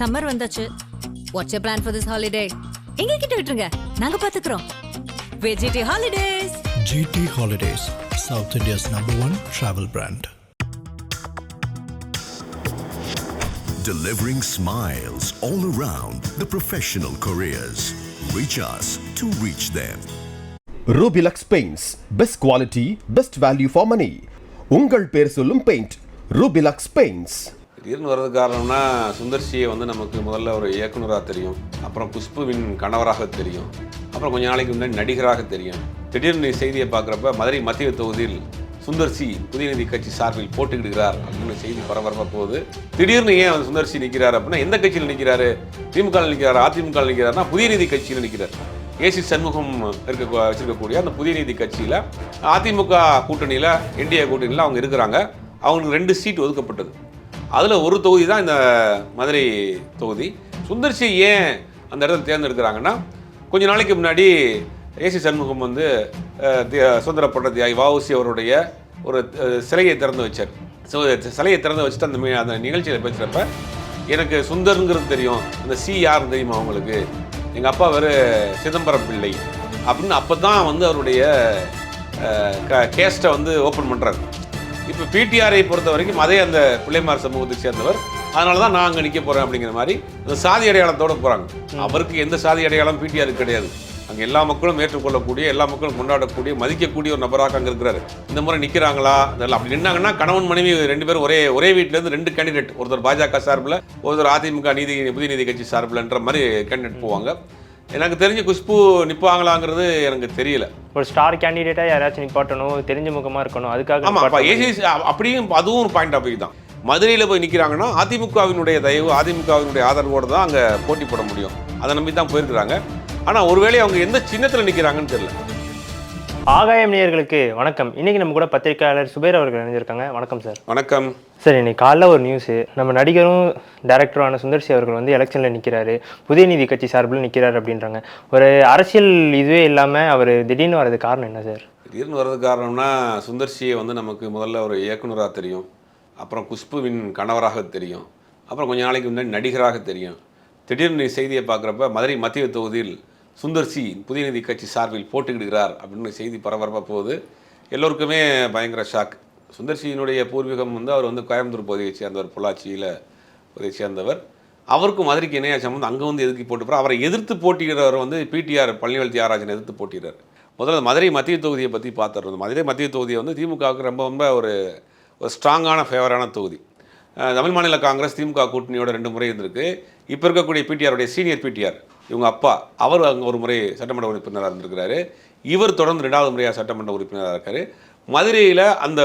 Summer வந்தாச்சு. What's your plan for this holiday? எங்க கிட்ட விட்டுருங்க, நாங்க பாத்துக்கிறோம். VGT holidays. GT Holidays, South India's #1 travel brand. Delivering smiles all around the professional careers. Reach us to reach them. Rubilux Paints, best quality, best value for money. உங்கள் பேர் சொல்லும் paint Rubilux Paints. திடீர்னு வர்றதுக்கு காரணம்னா சுந்தர்சியை வந்து நமக்கு முதல்ல ஒரு இயக்குனராக தெரியும், அப்புறம் குஷ்புவின் கணவராக தெரியும், அப்புறம் கொஞ்ச நாளைக்கு முன்னாடி நடிகராக தெரியும். திடீர்னு செய்தியை பார்க்குறப்ப மதுரை மத்திய தொகுதியில் சுந்தர்சி புதிய நீதி கட்சி சார்பில் போட்டியிடுகிறார் அப்படின்னு செய்தி பரபரப்பாக போகுது. திடீர்னு ஏன் அவர் சுந்தர்சி நிற்கிறார் அப்படின்னா எந்த கட்சியில் நிற்கிறாரு? திமுக நிற்கிறார், அதிமுக நிற்கிறாருன்னா புதிய நீதி கட்சியில் நிற்கிறார். ஏசி சண்முகம் வச்சிருக்கக்கூடிய அந்த புதிய நீதி கட்சியில் அதிமுக கூட்டணியில் என்டிஏ கூட்டணியில் அவங்க இருக்கிறாங்க. அவங்களுக்கு 2 சீட் ஒதுக்கப்பட்டது. அதில் ஒரு தொகுதி தான் இந்த மதுரை தொகுதி. சுந்தர்சி ஏன் அந்த இடத்துல தேர்ந்தெடுக்கிறாங்கன்னா கொஞ்ச நாளைக்கு முன்னாடி ஏசி சண்முகம் வந்து சுதந்திரப்பட்ட தியாகி வஉசி அவருடைய ஒரு சிலையை திறந்து வச்சார். சிலையை திறந்து வச்சுட்டு அந்த நிகழ்ச்சியில் பேசுகிறப்ப எனக்கு சுந்தருங்கிறது தெரியும், அந்த சி யாருன்னு தெரியுமா அவங்களுக்கு, எங்கள் அப்பா வேறு சிதம்பரம் பிள்ளை அப்படின்னு அப்போ தான் வந்து அவருடைய கேஸ்ட்டை வந்து ஓப்பன் பண்ணுறாரு. இப்போ பிடிஆரை பொறுத்த வரைக்கும் அதே அந்த பிள்ளைமார் சமூகத்தை சேர்ந்தவர், அதனால தான் நான் அங்கே நிற்க போகிறேன் அப்படிங்கிற மாதிரி அந்த சாதி அடையாளத்தோடு போகிறாங்க. அவருக்கு எந்த சாதி அடையாளம் பிடிஆருக்கு கிடையாது. அங்கே எல்லா மக்களும் ஏற்றுக்கொள்ளக்கூடிய, எல்லா மக்களும் கொண்டாடக்கூடிய, மதிக்கக்கூடிய ஒரு நபராக அங்கே இருக்கிறாரு. இந்த முறை நிற்கிறாங்களா அதெல்லாம் அப்படி நின்னாங்கன்னா கணவன் மனைவி 2 பேரும் ஒரே வீட்டிலேருந்து 2 கேண்டிடேட், ஒருத்தர் பாஜக சார்பில், ஒருத்தர் அதிமுக புதிய நீதி கட்சி சார்பில்ன்ற மாதிரி கேண்டிடேட் போவாங்க. எனக்கு தெரிஞ்சு குஷ்பு நிற்பாங்களாங்கிறது எனக்கு தெரியல. ஒரு ஸ்டார் கேண்டிடேட்டாக யாராச்சும் நிப்பாட்டணும், தெரிஞ்ச முகமாக இருக்கணும், அதுக்காக. ஆமாம், ஏசி அப்படியும் அதுவும் ஒரு பாயிண்ட் ஆஃப் வியூ தான். மதுரையில் போய் நிற்கிறாங்கன்னா அதிமுகவினுடைய தயவு, அதிமுகவினுடைய ஆதரவோடு தான் அங்கே போட்டி போட முடியும். அதை நம்பி தான் போயிருக்கிறாங்க. ஆனால் ஒருவேளை அவங்க எந்த சின்னத்தில் நிற்கிறாங்கன்னு தெரியல. ஆகாயம் நேயர்களுக்கு வணக்கம். இன்றைக்கி நம்ம கூட பத்திரிகையாளர் சுபேர் அவர்கள் இணைஞ்சிருக்காங்க. வணக்கம் சார். வணக்கம் சார். இன்னைக்கு காலைல ஒரு நியூஸு, நம்ம நடிகரும் டைரக்டரான சுந்தர்சி அவர்கள் வந்து எலெக்ஷனில் நிற்கிறாரு, புதிய நீதி கட்சி சார்பில் நிற்கிறாரு அப்படின்றாங்க. ஒரு அரசியல் இதுவே இல்லாமல் அவர் திடீர்னு வர்றதுக்கு காரணம் என்ன சார்? திடீர்னு வர்றதுக்கு காரணம்னா சுந்தர்சியை வந்து நமக்கு முதல்ல ஒரு இயக்குனராக தெரியும், அப்புறம் குஷ்புவின் கணவராக தெரியும், அப்புறம் கொஞ்ச நாளைக்கு முன்னாடி நடிகராக தெரியும். திடீர்னு செய்தியை பார்க்குறப்ப மதுரை மத்திய தொகுதியில் சுந்தர்சி புதிய நீதி கட்சி சார்பில் போட்டியிடுகிறார் அப்படின்னு செய்தி பரபரப்பாக போகுது. எல்லோருக்குமே பயங்கர ஷாக். சுந்தர்சியினுடைய பூர்வீகம் வந்து அவர் வந்து கோயம்புத்தூர் பகுதியை சேர்ந்தவர், பொள்ளாச்சியில் பகுதியை சேர்ந்தவர். அவருக்கும் மதுரைக்கு இணைய சம்பந்தம். அங்கே வந்து எதுக்கு போட்டுப்பார்? அவரை எதிர்த்து போட்டியிடுறவர் வந்து பிடிஆர் பழனிவேல் தியாகராஜன் எதிர்த்து போட்டிடுறார். முதல்ல மதுரை மத்திய தொகுதியை பற்றி பார்த்துருந்தோம். மதுரை மத்திய தொகுதியை வந்து திமுகவுக்கு ரொம்ப ஒரு ஸ்ட்ராங்கான ஃபேவரான தொகுதி. தமிழ் மாநில காங்கிரஸ் திமுக கூட்டணியோட 2 முறை இருந்திருக்கு. இப்போ இருக்கக்கூடிய பிடிஆருடைய சீனியர் பிடிஆர் இவங்க அப்பா, அவர் அங்கே ஒரு முறை சட்டமன்ற உறுப்பினராக இருந்திருக்கிறாரு. இவர் தொடர்ந்து 2வது முறையாக சட்டமன்ற உறுப்பினராக இருக்கார். மதுரையில் அந்த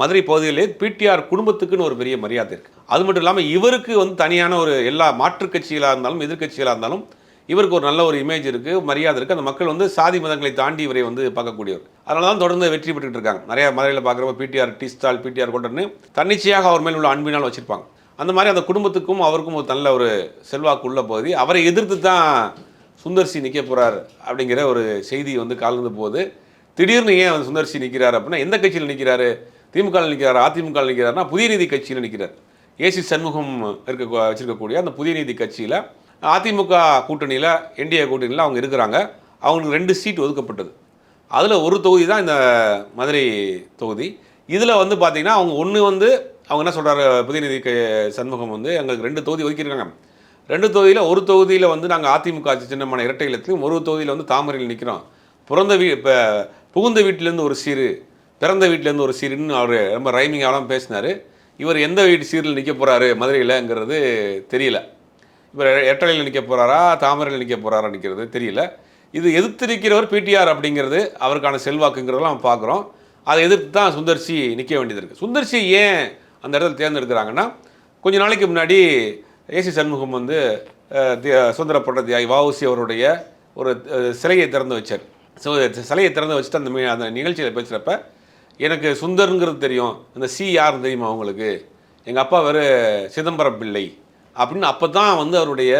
மதுரை பகுதியிலே பிடிஆர் குடும்பத்துக்குன்னு ஒரு பெரிய மரியாதை இருக்குது. அது மட்டும் இல்லாமல் இவருக்கு வந்து தனியான ஒரு எல்லா மாற்றுக் கட்சிகளாக இருந்தாலும் எதிர்கட்சிகளாக இருந்தாலும் இவருக்கு ஒரு நல்ல ஒரு இமேஜ் இருக்குது, மரியாதை இருக்குது. அந்த மக்கள் வந்து சாதி மதங்களை தாண்டி இவரை வந்து பார்க்கக்கூடியவர். அதனால தான் தொடர்ந்து வெற்றி பெற்றுட்டு இருக்காங்க. நிறையா மதுரையில் பார்க்குறப்ப பிடிஆர் டீ ஸ்டால், பிடிஆர் கொண்டர்னு தன்னிச்சையாக அவர் மேல் உள்ள அன்பினால் வச்சுருப்பாங்க. அந்த மாதிரி அந்த குடும்பத்துக்கும் அவருக்கும் ஒரு நல்ல ஒரு செல்வாக்கு உள்ள பகுதி. அவரை எதிர்த்து தான் சுந்தர்சி நிற்க போகிறார் அப்படிங்கிற ஒரு செய்தி வந்து கலந்து போகுது. திடீர்னு ஏன் சுந்தர்சி நிற்கிறார் அப்படின்னா எந்த கட்சியில் நிற்கிறாரு? திமுக நிற்கிறார், அதிமுக நிற்கிறாருன்னா புதிய நீதி கட்சியில் நிற்கிறார். ஏசி சண்முகம் வச்சிருக்கக்கூடிய அந்த புதிய நீதி கட்சியில் அதிமுக கூட்டணியில் என்டிஏ கூட்டணியில் அவங்க இருக்கிறாங்க. அவங்களுக்கு 2 சீட் ஒதுக்கப்பட்டது. அதில் ஒரு தொகுதி தான் இந்த மதுரை தொகுதி. இதில் வந்து பார்த்திங்கன்னா அவங்க வந்து அவங்க என்ன சொல்கிறாரு, புதிய நீதி சண்முகம் வந்து எங்களுக்கு 2 தொகுதி ஒதுக்கியிருக்காங்க. 2 தொகுதியில் ஒரு தொகுதியில் வந்து நாங்கள் அதிமுக சின்னமான இரட்டை இலத்திலும், ஒரு தொகுதியில் வந்து தாமரையில் நிற்கிறோம். இப்போ புகுந்த வீட்டிலேருந்து ஒரு சீரு, பிறந்த வீட்டிலேருந்து ஒரு சீருன்னு அவர் ரொம்ப ரைமிங்காலாம் பேசினார். இவர் எந்த வீட்டு சீரில் நிற்க போகிறாரு மதுரையில்ங்கிறது தெரியல. இவர் இரட்டையில் நிற்க போகிறாரா, தாமரையில் நிற்க போகிறாரா நிற்கிறது தெரியல. இது எதிர்த்து நிற்கிறவர் பிடிஆர் அப்படிங்கிறது அவருக்கான செல்வாக்குங்கிறதெல்லாம் நம்ம பார்க்குறோம். அதை எதிர்த்து தான் சுந்தர்சி நிற்க வேண்டியது இருக்குது. சுந்தர்சி ஏன் அந்த இடத்துல தேர்ந்தெடுக்கிறாங்கன்னா கொஞ்ச நாளைக்கு முன்னாடி ஏசி சண்முகம் வந்து சுதந்திரப்பட்ட தியாகி வஉசி அவருடைய ஒரு சிலையை திறந்து வச்சார். சிலையை திறந்து வச்சுட்டு அந்த நிகழ்ச்சியில் பேசுகிறப்ப எனக்கு சுந்தருங்கிறது தெரியும், அந்த சி யாருன்னு தெரியுமா அவங்களுக்கு, எங்கள் அப்பா வேறு சிதம்பரம் பிள்ளை அப்படின்னு அப்போ தான் வந்து அவருடைய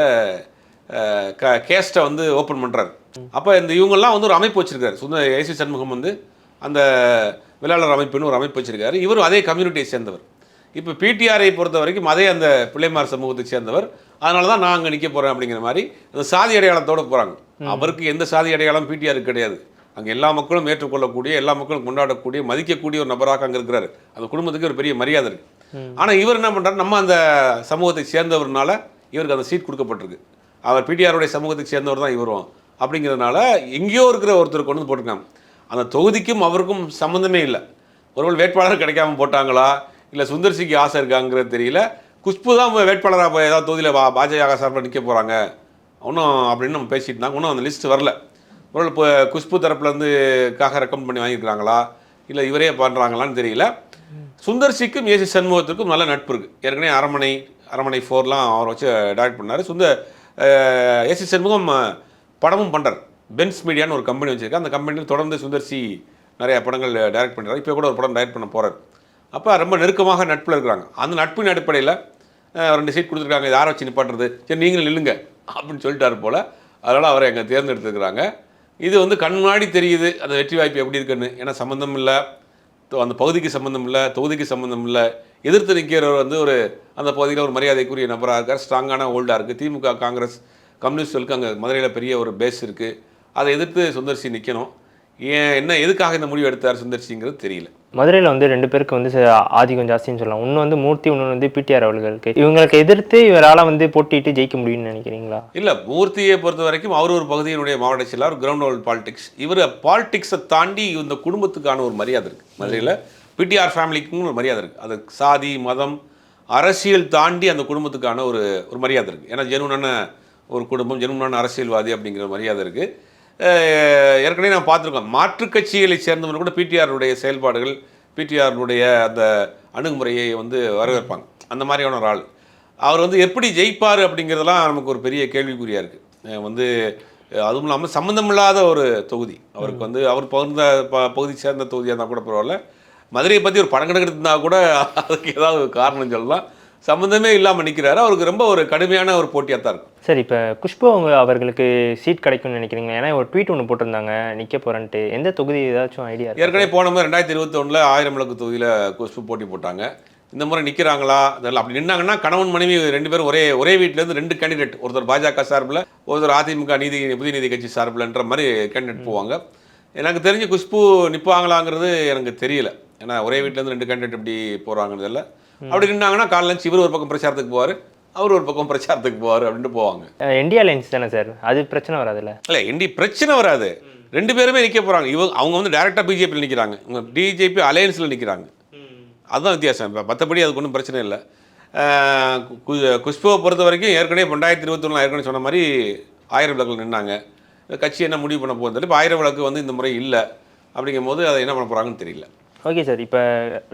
கேஸ்ட்டை வந்து ஓப்பன் பண்ணுறாரு. அப்போ இவங்கெல்லாம் வந்து ஒரு அமைப்பு வச்சுருக்காரு. ஏசி சண்முகம் வந்து அந்த விளையாளர் அமைப்புன்னு ஒரு அமைப்பு வச்சுருக்காரு. இவரும் அதே கம்யூனிட்டியை சேர்ந்தவர். இப்போ பிடிஆரை பொறுத்த வரைக்கும் அதே அந்த பிள்ளைமார் சமூகத்தை சேர்ந்தவர், அதனால தான் நான் அங்கே நிற்க போகிறேன் அப்படிங்கிற மாதிரி அந்த சாதி அடையாளத்தோடு போகிறாங்க. அவருக்கு எந்த சாதி அடையாளம் பிடிஆருக்கு கிடையாது. அங்கே எல்லா மக்களும் ஏற்றுக்கொள்ளக்கூடிய, எல்லா மக்களும் கொண்டாடக்கூடிய, மதிக்கக்கூடிய ஒரு நபராக அங்கே இருக்கிறாரு. அந்த குடும்பத்துக்கு ஒரு பெரிய மரியாதை இருக்குது. ஆனால் இவர் என்ன பண்ணுறாரு, நம்ம அந்த சமூகத்தை சேர்ந்தவர்னால இவருக்கு அந்த சீட் கொடுக்கப்பட்டிருக்கு. அவர் பிடிஆருடைய சமூகத்துக்கு சேர்ந்தவர் தான் இவரும் அப்படிங்கிறதுனால எங்கேயோ இருக்கிற ஒருத்தர் கொண்டு வந்து போட்டிருக்காங்க. அந்த தொகுதிக்கும் அவருக்கும் சம்மந்தமே இல்லை. ஒருவேளை வேட்பாளர் கிடைக்காம போட்டாங்களா, இல்லை சுந்தர்சிக்கு ஆசை இருக்காங்கிறது தெரியல. குஷ்பு தான் வேட்பாளராக ஏதாவது தொகுதியில் பாஜக சார்பில் நிற்க போகிறாங்க ஒன்றும் அப்படின்னு நம்ம பேசிட்டு இருந்தாங்க. ஒன்றும் அந்த லிஸ்ட் வரல. ஒருவேளை இப்போ குஷ்பு தரப்புலேருந்து ரெக்கமெண்ட் பண்ணி வாங்கியிருக்காங்களா, இல்லை இவரே பண்ணுறாங்களான்னு தெரியல. சுந்தர்சிக்கும் ஏசி சண்முகத்துக்கும் நல்ல நட்பு இருக்குது. ஏற்கனவே அரமனை 4லாம் அவர் வச்சு டைரக்ட் பண்ணார். ஏசி சண்முகம் படமும் பண்ணுறார். பென்ஸ் மீடியான்னு ஒரு கம்பெனி வச்சுருக்கேன். அந்த கம்பெனியில் தொடர்ந்து சுந்தர்சி நிறையா படங்கள் டைரக்ட் பண்ணுறாரு. இப்போ கூட ஒரு படம் டைரக்ட் பண்ண போகிறார். அப்போ ரொம்ப நெருக்கமாக நட்பில் இருக்கிறாங்க. அந்த நட்பின் அடிப்படையில் 2 சீட் கொடுத்துருக்காங்க. யாரை வச்சு நிப்பாட்டுறது, சரி நீங்களும் நில்லுங்க அப்படின்னு சொல்லிட்டாரு போல். அதனால் அவரை அங்கே தேர்ந்தெடுத்துருக்குறாங்க. இது கண் முன்னாடி தெரியுது அந்த வெற்றி வாய்ப்பு எப்படி இருக்குன்னு. ஏன்னா சம்மந்தம் இல்லை, அந்த பகுதிக்கு சம்மந்தம் இல்லை, தொகுதிக்கு சம்மந்தம் இல்லை. எதிர்த்து நிற்கிறவர் ஒரு அந்த பகுதியில் ஒரு மரியாதைக்குரிய நபராக இருக்கார். ஸ்ட்ராங்கான ஹோல்டாக இருக்குது. திமுக, காங்கிரஸ், கம்யூனிஸ்டுகளுக்கு அங்கே மதுரையில் பெரிய ஒரு பேஸ் இருக்குது. அதை எதிர்த்து சுந்தர்சி நிற்கணும். எதுக்காக இந்த முடிவு எடுத்தார் சுந்தர்சிங்கிறது தெரியல. மதுரையில் 2 பேருக்கு ஆதிக்கம் ஜாஸ்தின்னு சொல்லலாம். ஒன்று மூர்த்தி, இன்னொன்று பிடிஆர் அவர்களுக்கு. இவங்களுக்கு எதிர்த்து இவரால் போட்டிட்டு ஜெயிக்க முடியும்னு நினைக்கிறீங்களா? இல்லை, மூர்த்தியை பொறுத்த வரைக்கும் அவர் ஒரு பகுதியினுடைய மாவட்ட செயலாளர், கிரவுண்ட் லெவல் பாலிடிக்ஸ். இவர் பாலிடிக்ஸை தாண்டி இந்த குடும்பத்துக்கான ஒரு மரியாதை இருக்குது. மதுரையில் பிடிஆர் ஃபேமிலிக்கும் ஒரு மரியாதை இருக்குது. அது சாதி, மதம், அரசியல் தாண்டி அந்த குடும்பத்துக்கான ஒரு மரியாதை இருக்குது. ஏன்னா ஜெனுவனான ஒரு குடும்பம், ஜெனுவனான அரசியல்வாதி அப்படிங்கிற மரியாதை இருக்குது. ஏற்கனவே நான் பார்த்துருக்கோம். மாற்றுக் கட்சிகளை சேர்ந்தவங்க கூட பிடிஆருடைய செயல்பாடுகள், பிடிஆருடைய அந்த அணுகுமுறையை வரவேற்பாங்க. அந்த மாதிரியான ஒரு ஆள். அவர் எப்படி ஜெயிப்பார் அப்படிங்கிறதெல்லாம் நமக்கு ஒரு பெரிய கேள்விக்குறியாக இருக்குது. அதுவும் இல்லாமல் சம்மந்தமில்லாத ஒரு தொகுதி அவருக்கு. அவர் பகுதி சேர்ந்த தொகுதியாக இருந்தால் கூட பரவாயில்ல. மதுரையை பற்றி ஒரு படம் எடுத்திருந்தால் கூட அதுக்கு ஏதாவது காரணம் சொல்லலாம். சம்மந்தமே இல்லாமல் நிற்கிறாரு. அவருக்கு ரொம்ப ஒரு கடுமையான ஒரு போட்டியாக தான் இருக்கும். சரி, இப்போ குஷ்பு அவர்களுக்கு சீட் கிடைக்கும்னு நினைக்கிறீங்க? ஏன்னா ஒரு ட்வீட் ஒன்று போட்டிருந்தாங்க நிற்க போகிறேன்ட்டு. எந்த தொகுதி ஏதாச்சும் ஐடியா? ஏற்கனவே போன முறை 2021 1000 விளக்கு தொகுதியில் குஷ்பு போட்டி போட்டாங்க. இந்த முறை நிற்கிறாங்களா அதெல்லாம்? அப்படி நின்னாங்கன்னா கணவன் மனைவி 2 பேரும் ஒரே வீட்டிலேருந்து 2 கேண்டிடேட், ஒருத்தர் பாஜக சார்பில், ஒருத்தர் அதிமுக புதிய நீதி கட்சி சார்பில்ன்ற மாதிரி கேண்டிடேட் போவாங்க. எனக்கு தெரிஞ்சு குஷ்பு நிற்பாங்களாங்கிறது எனக்கு தெரியல. ஏன்னா ஒரே வீட்டிலேருந்து 2 கேண்டிடேட் எப்படி போகிறாங்கிறதில்ல. அப்படி நின்னாங்கன்னா காலையில் இவர் ஒரு பக்கம் பிரச்சாரத்துக்கு போவார், அவர் ஒரு பக்கம் பிரச்சாரத்துக்கு போவார் அப்படின்ட்டு போவாங்க. இந்தியா லைன்ஸ் தானே சார், அது பிரச்சனை வராதுல்ல? இல்லை, பிரச்சனை வராது. 2 பேருமே நிற்க போகிறாங்க. அவங்க டேரெக்டாக பிஜேபியில் நிற்கிறாங்க, இவங்க பிஜேபி அலையன்ஸில் நிற்கிறாங்க. அதுதான் வித்தியாசம். இப்போ மற்றபடி அதுக்கு ஒன்றும் பிரச்சனை இல்லை. குஷ்புவை பொறுத்த வரைக்கும் ஏற்கனவே 2021 ஏற்கனவே சொன்ன மாதிரி 1000 விளக்கில் நின்னாங்க. கட்சி என்ன முடிவு பண்ண போகுது? இப்போ 1000 விளக்கு இந்த முறை இல்லை. அப்படிங்கும் போது அதை என்ன பண்ண போகிறாங்கன்னு தெரியல. ஓகே சார், இப்போ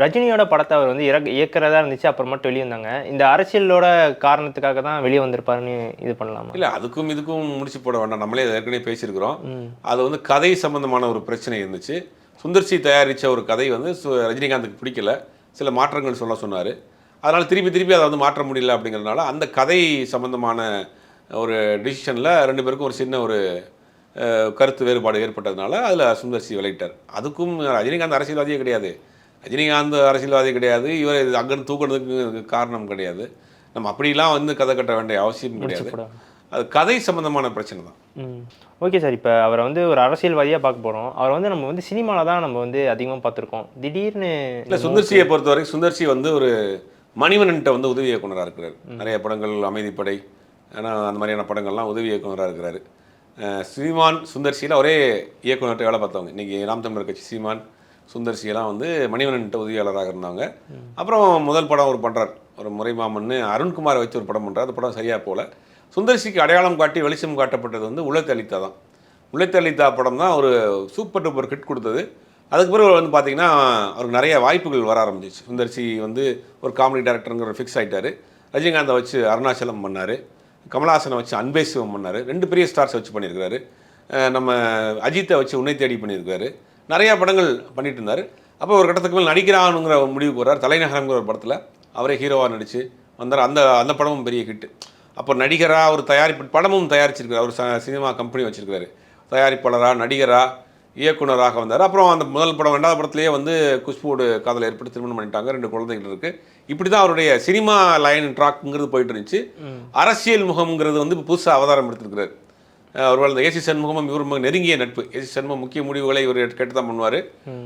ரஜினியோட படத்தை அவர் இயக்கிறதா இருந்துச்சு, அப்புறம் மட்டும் வெளியே வந்தாங்க. இந்த அரசியலோட காரணத்துக்காக தான் வெளியே வந்திருப்பாருன்னு இது பண்ணலாமா? இல்லை, அதுக்கும் இதுக்கும் முடிச்சு போட வேண்டாம். நம்மளே ஏற்கனவே பேசியிருக்கிறோம். அது கதை சம்பந்தமான ஒரு பிரச்சனை இருந்துச்சு. சுந்தர்சி தயாரித்த ஒரு கதை ரஜினிகாந்துக்கு பிடிக்கல, சில மாற்றங்கள் சொன்னார். அதனால் திருப்பி அதை மாற்ற முடியல. அப்படிங்கிறதுனால அந்த கதை சம்பந்தமான ஒரு டிசிஷனில் 2 பேருக்கும் ஒரு சின்ன ஒரு கருத்து வேறுபாடு ஏற்பட்டதுனால அதில் சுந்தர்சி விளையிட்டார். அதுக்கும் ரஜினிகாந்த் அரசியல்வாதியே கிடையாது, இவர் அங்கேருந்து தூக்குறதுக்கு காரணம் கிடையாது. நம்ம அப்படிலாம் கதை கட்ட வேண்டிய அவசியம் கிடையாது. அது கதை சம்பந்தமான பிரச்சனை தான். ஓகே சார், இப்போ அவரை ஒரு அரசியல்வாதியாக பார்க்க போகிறோம். அவர் நம்ம சினிமாவில் தான் நம்ம அதிகமாக பார்த்துருக்கோம். திடீர்னு இல்லை, சுந்தர்சியை பொறுத்த வரைக்கும் சுந்தர்சி ஒரு மணிவண்ணன்ட்ட உதவி இயக்குனராக இருக்கிறார். நிறைய படங்கள், அமைதிப்படை, ஏன்னா அந்த மாதிரியான படங்கள்லாம் உதவி இயக்குனராக இருக்கிறாரு. சீமான், சுந்தர்சியில் ஒரே இயக்குனர்கிட்ட வேலை பார்த்தவங்க. இன்றைக்கி நாம் தமிழர் கட்சி சீமான், சுந்தர்சியெல்லாம் மணிவண்ணன்ட்ட உதவியாளராக இருந்தாங்க. அப்புறம் முதல் படம் ஒரு பண்ணுறார், ஒரு முறைமாமன்னு அருண்குமாரை வச்சு ஒரு படம் பண்ணுறார். அந்த படம் சரியாக போல். சுந்தர்சிக்கு அடையாளம் காட்டி வெளிச்சம் காட்டப்பட்டது உழைத்தளித்தா தான். உழைத்தளித்தா படம் தான் ஒரு சூப்பர் டூப்பர் ஹிட் கொடுத்தது. அதுக்கு பிறகு பார்த்திங்கன்னா அவருக்கு நிறைய வாய்ப்புகள் வர ஆரம்பிச்சிச்சு. சுந்தர்சி ஒரு காமெடி டைரக்டருங்கிற ஃபிக்ஸ் ஆகிட்டார். ரஜினிகாந்தை வச்சு அருணாச்சலம் பண்ணார், கமலஹாசனை வச்சு அன்பே சிவம் பண்ணார். 2 பெரிய ஸ்டார்ஸை வச்சு பண்ணியிருக்காரு. நம்ம அஜித்தை வச்சு உன்னை தேடி பண்ணியிருக்காரு. நிறையா படங்கள் பண்ணிட்டு இருந்தார். அப்போ ஒரு கட்டத்துக்கு மேலே நடிக்கிறானுங்கிற முடிவுக்கு வர்றார். தலைநகரங்கிற ஒரு படத்தில் அவரே ஹீரோவாக நடித்து வந்தார். அந்த படமும் பெரிய ஹிட்டு. அப்போ நடிகராக ஒரு படமும் தயாரிச்சிருக்காரு. அவர் சினிமா கம்பெனி வச்சுருக்காரு. தயாரிப்பாளராக, நடிகராக, இயக்குனராக வந்தார். அப்புறம் அந்த முதல் படம், 2வது படத்துலேயே குஷ்புவோட காதல் ஏற்பட்டு திருமணம் பண்ணிட்டாங்க. 2 குழந்தைகள் இருக்குது. இப்படி தான் அவருடைய சினிமா லைன் ட்ராக்ங்கிறது போயிட்டு இருந்துச்சு. அரசியல் முகம்ங்கிறது வந்து இப்போ புதுசாக அவதாரம் எடுத்திருக்கிறார். ஒருவேளை இந்த ஏசி சண்முகமும் இவர் நெருங்கிய நட்பு. ஏசி சண்முகம் முக்கிய முடிவுகளை இவர் கேட்டு தான் பண்ணுவார்.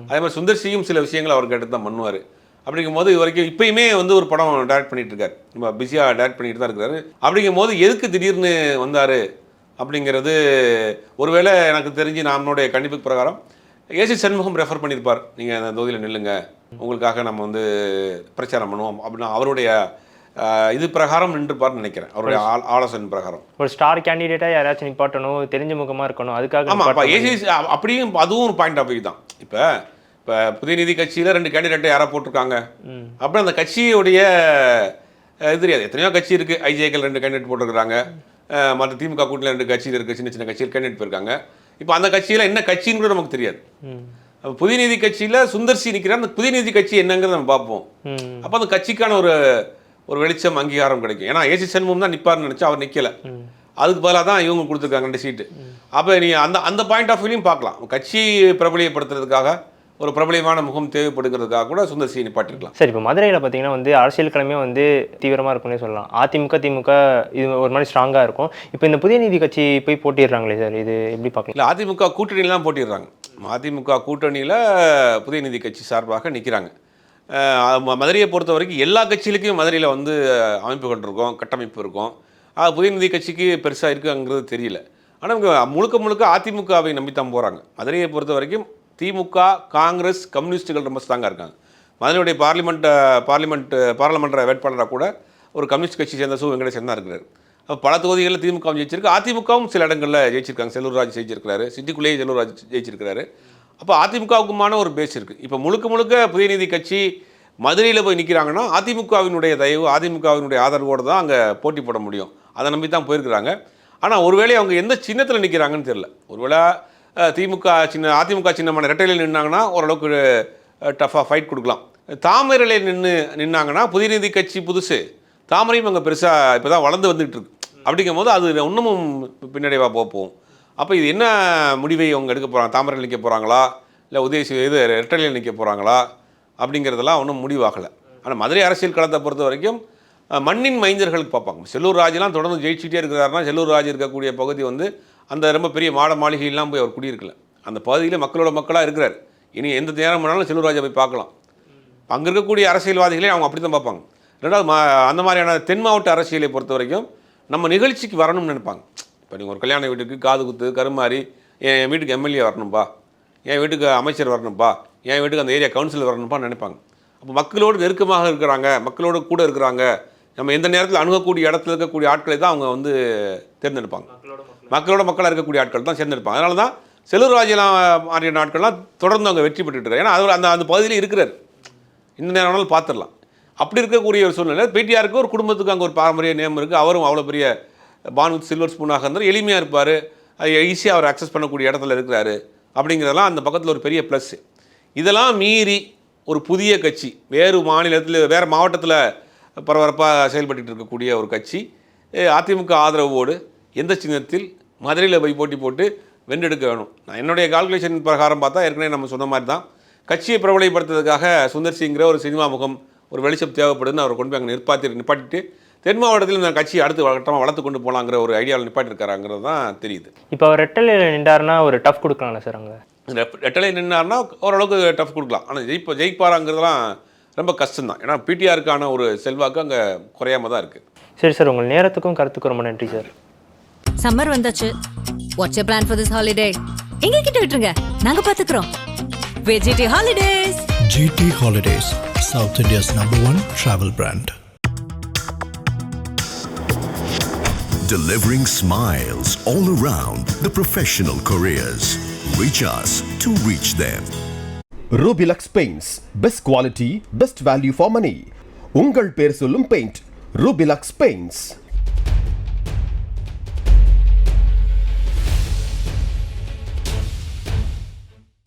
அதே மாதிரி சுந்தர் சியும் சில விஷயங்களை அவர் கேட்டு தான் பண்ணுவார். அப்படிங்கும் போது இது வரைக்கும் இப்பயுமே வந்து ஒரு படம் டைரக்ட் பண்ணிட்டு இருக்காரு, நம்ம பிஸியாக டைரக்ட் பண்ணிட்டு தான் இருக்கிறாரு. அப்படிங்கும் போது எதுக்கு திடீர்னு வந்தார் அப்படிங்கிறது ஒருவேளை எனக்கு தெரிஞ்சு நம்மளுடைய கண்டிப்பு பிரகாரம் ஏசி சண்முகம் ரெஃபர் பண்ணியிருப்பார், நீங்கள் அந்த தொகுதியில் நில்லுங்க, உங்களுக்காக நம்ம வந்து பிரச்சாரம் பண்ணுவோம் அப்படின்னா அவருடைய இது பிரகாரம் நின்றுப்பார்னு நினைக்கிறேன். அவருடைய ஆலோசனை பிரகாரம் ஒரு ஸ்டார் கேண்டிடேட்டாக யாராச்சும் நிப்பாட்டணும், தெரிஞ்ச முகமாக இருக்கணும், அதுக்காக. ஆமாம், ஏசி அப்படியும் அதுவும் ஒரு பாயிண்ட் ஆஃப் வியூ தான். இப்போ புதிய நீதி கட்சியில் 2 கேண்டிடேட்டை யாராக போட்டிருக்காங்க அப்புறம் அந்த கட்சியுடைய இது தெரியாது. எத்தனையோ கட்சி இருக்குது. ஐஜேக்கள் 2 கேண்டிடேட் போட்டிருக்கிறாங்க. மற்ற திமுக கூட்டத்தில் 2 கட்சியில் இருக்குது, சின்ன சின்ன கட்சியில் கேண்டிடேட் போயிருக்காங்க. இப்போ அந்த கட்சியில் என்ன கட்சின்னு கூட நமக்கு தெரியாது. அப்போ புதிய நீதி கட்சியில் சுந்தர் சி நிற்கிறார். அந்த புதிய நீதி கட்சி என்னங்கிறத நம்ம பார்ப்போம். அப்போ அந்த கட்சிக்கான ஒரு வெளிச்சம் அங்கீகாரம் கிடைக்கும். ஏன்னா ஏசி சண்முகம் தான் நிற்பார்னு நினச்சா அவர் நிற்கலை, அதுக்கு பதிலாக தான் இவங்க கொடுத்துருக்காங்க 2 சீட்டு. அப்போ நீ அந்த பாயிண்ட் ஆஃப் வியூலையும் பார்க்கலாம். கட்சி பிரபலியப்படுத்துறதுக்காக ஒரு பிரபலியமான முகம் தேவைப்படுங்கிறதுக்காக கூட சுந்தர் சி நிப்பாட்டிருக்கலாம். சரி, இப்போ மதுரையில் பார்த்தீங்கன்னா வந்து அரசியல் கிழமையும் வந்து தீவிரமாக இருக்கும்னே சொல்லலாம். அதிமுக திமுக இது ஒரு மாதிரி ஸ்ட்ராங்காக இருக்கும். இப்போ இந்த புதிய நீதி கட்சி போய் போட்டிடுறாங்களே சார், இது எப்படி பார்க்கலாம்? இல்லை, அதிமுக கூட்டணியெலாம் போட்டிடுறாங்க. அதிமுக கூட்டணியில் புதிய நீதி கட்சி சார்பாக நிற்கிறாங்க. மதுரையை பொறுத்த வரைக்கும் எல்லா கட்சிகளுக்கும் மதுரையில் வந்து அமைப்புகள் இருக்கும், கட்டமைப்பு இருக்கும். புதிய நீதி கட்சிக்கு பெருசாக இருக்குங்கிறது தெரியல. ஆனால் முழுக்க முழுக்க அதிமுகவை நம்பித்தான் போகிறாங்க. மதுரையை பொறுத்த வரைக்கும் திமுக, காங்கிரஸ், கம்யூனிஸ்ட்டுகள் ரொம்ப ஸ்ட்ராங்காக இருக்காங்க. மதுரையுடைய பாராளுமன்ற வேட்பாளராக கூட ஒரு கம்யூனிஸ்ட் கட்சி சேர்ந்த சு வெங்கடேசன் தான் இருக்கிறார். பல தொகுதிகளில் திமுகவும் ஜெயிச்சிருக்கு, அதிமுகவும் சில இடங்களில் ஜெயிச்சிருக்காங்க. செல்லூர் ராஜ் ஜெயிச்சிருக்கிறாரு, சிட்டிக்குள்ளேயே செல்லூர் ராஜ் ஜெயிச்சிருக்கிறாரு. அப்போ அதிமுகவுக்குமான ஒரு பேஸ் இருக்குது. இப்போ முழுக்க புதிய நீதி கட்சி மதுரையில் போய் நிற்கிறாங்கன்னா அதிமுகவினுடைய தயவு, அதிமுகவினுடைய ஆதரவோடு தான் அங்கே போட்டி போட முடியும். அதை நம்பி தான் போயிருக்கிறாங்க. ஆனால் ஒருவேளை அவங்க எந்த சின்னத்தில் நிற்கிறாங்கன்னு தெரியல. ஒருவேளை அதிமுக சின்னமான ரெட்டையில் நின்னாங்கன்னா ஓரளவுக்கு டஃபாக ஃபைட் கொடுக்கலாம். தாமரையில் நின்னாங்கன்னா புதிய நீதி கட்சி புதுசு, தாமரையும் அங்கே பெருசாக இப்போ தான் வளர்ந்து வந்துகிட்டு இருக்கு. அப்படிங்கும் போது அது இன்னமும் பின்னடைவாக போகும். அப்போ இது என்ன முடிவை அவங்க எடுக்க போகிறாங்க? தாமரையில் நிற்க போகிறாங்களா, இல்லை ரெட்டையில் நிற்க போகிறாங்களா அப்படிங்கிறதெல்லாம் ஒன்றும் முடிவாகலை. ஆனால் மதுரை அரசியல் களத்தை பொறுத்த வரைக்கும் மண்ணின் மைந்தர்களுக்கு பார்ப்பாங்க. செல்லூர் ராஜெலாம் தொடர்ந்து ஜெயிச்சுட்டே இருக்கிறாருன்னா செல்லூர் ராஜ் இருக்கக்கூடிய பகுதி வந்து அந்த ரொம்ப பெரிய மாளிகையெல்லாம் போய் அவர் குடியிருக்கல. அந்த பகுதியில் மக்களாக இருக்கிறார். இனி எந்த நேரம் வேணாலும் செல்லூர் ராஜை போய் பார்க்கலாம். அங்கே இருக்கக்கூடிய அரசியல்வாதிகளே அவங்க அப்படி தான் பார்ப்பாங்க. ரெண்டாவது அந்த மாதிரியான தென் மாவட்ட அரசியலை பொறுத்த வரைக்கும் நம்ம நிகழ்ச்சிக்கு வரணும்னு நினைப்பாங்க. இப்போ நீங்கள் ஒரு கல்யாண வீட்டுக்கு காது குத்து கருமாறி, என் வீட்டுக்கு எம்எல்ஏ வரணும்பா, என் வீட்டுக்கு அமைச்சர் வரணும்பா, என் வீட்டுக்கு அந்த ஏரியா கவுன்சிலர் வரணும்ப்பான்னு நினைப்பாங்க. அப்போ மக்களோடு நெருக்கமாக இருக்கிறாங்க, மக்களோடு கூட இருக்கிறாங்க, நம்ம எந்த நேரத்தில் அணுகக்கூடிய இடத்துல இருக்கக்கூடிய ஆட்களை தான் அவங்க வந்து தேர்ந்தெடுப்பாங்க. மக்களாக இருக்கக்கூடிய ஆட்கள் தான் தேர்ந்தெடுப்பாங்க. அதனால தான் செல்லூர் ராஜெலாம் மாதிரியான ஆட்கள்லாம் தொடர்ந்து அவங்க வெற்றி பெற்றுட்டு இருக்காரு. ஏன்னா அவர் அந்த பகுதியில் இருக்கிறார், இந்த நேரம் வேணாலும் பார்த்துடலாம். அப்படி இருக்கக்கூடிய ஒரு சூழ்நிலை. பிடிஆருக்கு ஒரு குடும்பத்துக்கு அங்கே ஒரு பாரம்பரிய நேம் இருக்குது. அவரும் அவ்வளோ பெரிய பான் வித் சில்வர் ஸ்பூனாக இருந்தால் எளிமையாக இருப்பார், அது ஈஸியாக அவர் அக்சஸ் பண்ணக்கூடிய இடத்துல இருக்கிறாரு. அப்படிங்கிறதெல்லாம் அந்த பக்கத்தில் ஒரு பெரிய ப்ளஸ். இதெல்லாம் மீறி ஒரு புதிய கட்சி வேறு மாநிலத்தில் வேறு மாவட்டத்தில் பரபரப்பாக செயல்பட்டு இருக்கக்கூடிய ஒரு கட்சி அதிமுக ஆதரவோடு எந்த சின்னத்தில் மதுரையில் போய் போட்டி போட்டு வென்றெடுக்க வேணும். நான் என்னுடைய கால்குலேஷன் பிரகாரம் பார்த்தா ஏற்கனவே நம்ம சொன்ன மாதிரி தான் கட்சியை பிரபலப்படுத்துறதுக்காக சுந்தர் சிங்கிற ஒரு சினிமா முகம், ஒரு வெளிச்சம் தேவைப்படுதுன்னு அவர் கொண்டு போய் அங்கே நிப்பாட்டிட்டு தென் மாவட்டத்தில் இந்த கட்சியை அடுத்து கட்டமாக வளர்த்து கொண்டு போகலாங்கிற ஒரு ஐடியாவில் நிப்பாட்டிருக்காருங்கிறது தான் தெரியுது. இப்போ அவர் ரெட்டலையில் நின்றாருன்னா ஒரு டஃப் கொடுக்கலாம்ல சார்? அங்கே ரெட்டலையில் நின்றாருன்னா ஓரளவுக்கு டஃப் கொடுக்கலாம். ஆனால் ஜெயிப்பாராங்கிறதுலாம் ரொம்ப கஷ்டம் தான். ஏன்னா பிடிஆருக்கான ஒரு செல்வாக்கு அங்கே குறையாம தான் இருக்குது. சரி சார், உங்கள் நேரத்துக்கும் கருத்துக்கும் ரொம்ப நன்றி சார். சம்மர் வந்தாச்சு. What's your plan for this holiday? எங்க கிட்ட விட்டுருங்க, நாங்க பாத்துக்கிறோம். VGT Holidays. GT Holidays, South India's #1 travel brand. Delivering smiles all around the professional careers. Reach us to reach them. Rubilux Paints, best quality, best value for money. உங்கள் பேர் சொல்லும் paint Rubilux Paints.